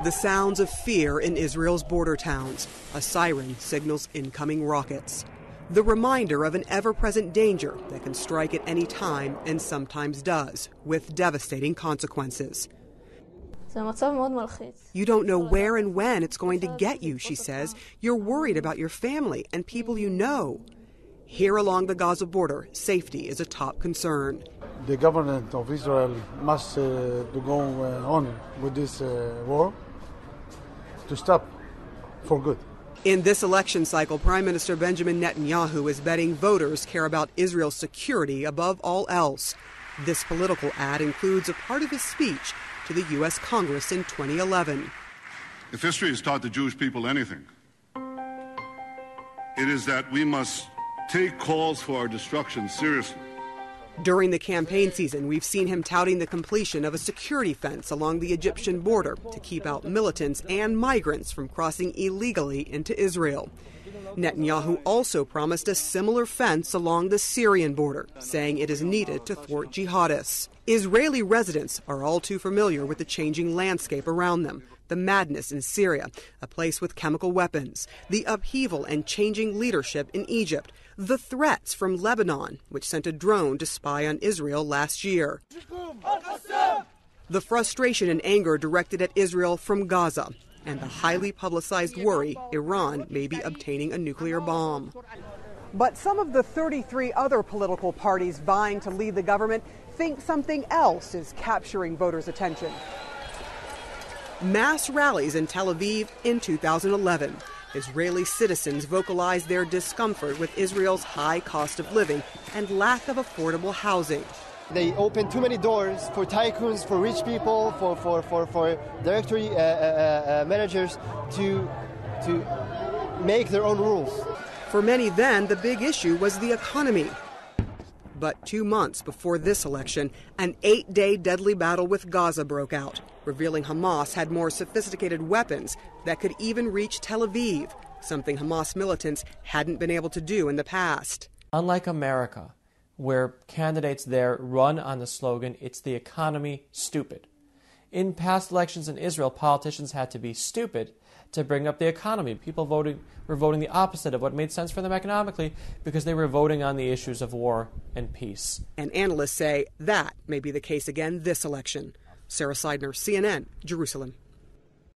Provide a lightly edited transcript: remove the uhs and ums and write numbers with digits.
The sounds of fear in Israel's border towns. A siren signals incoming rockets. The reminder of an ever-present danger that can strike at any time and sometimes does, with devastating consequences. You don't know where and when it's going to get you, she says. You're worried about your family and people you know. Here along the Gaza border, safety is a top concern. The government of Israel must to go on with this war to stop for good. In this election cycle, Prime Minister Benjamin Netanyahu is betting voters care about Israel's security above all else. This political ad includes a part of his speech to the U.S. Congress in 2011. If history has taught the Jewish people anything, it is that we must take calls for our destruction seriously. During the campaign season, we've seen him touting the completion of a security fence along the Egyptian border to keep out militants and migrants from crossing illegally into Israel. Netanyahu also promised a similar fence along the Syrian border, saying it is needed to thwart jihadists. Israeli residents are all too familiar with the changing landscape around them. The madness in Syria, a place with chemical weapons, the upheaval and changing leadership in Egypt, the threats from Lebanon, which sent a drone to spy on Israel last year, the frustration and anger directed at Israel from Gaza, and the highly publicized worry Iran may be obtaining a nuclear bomb. But some of the 33 other political parties vying to lead the government think something else is capturing voters' attention. Mass rallies in Tel Aviv in 2011. Israeli citizens vocalized their discomfort with Israel's high cost of living and lack of affordable housing. They open too many doors for tycoons, for rich people, for directory managers to make their own rules. For many then, the big issue was the economy. But 2 months before this election, an 8-day deadly battle with Gaza broke out, revealing Hamas had more sophisticated weapons that could even reach Tel Aviv, something Hamas militants hadn't been able to do in the past. Unlike America, where candidates there run on the slogan, "It's the economy, stupid." In past elections in Israel, politicians had to be stupid to bring up the economy. People were voting the opposite of what made sense for them economically because they were voting on the issues of war and peace. And analysts say that may be the case again this election. Sarah Seidner, CNN, Jerusalem.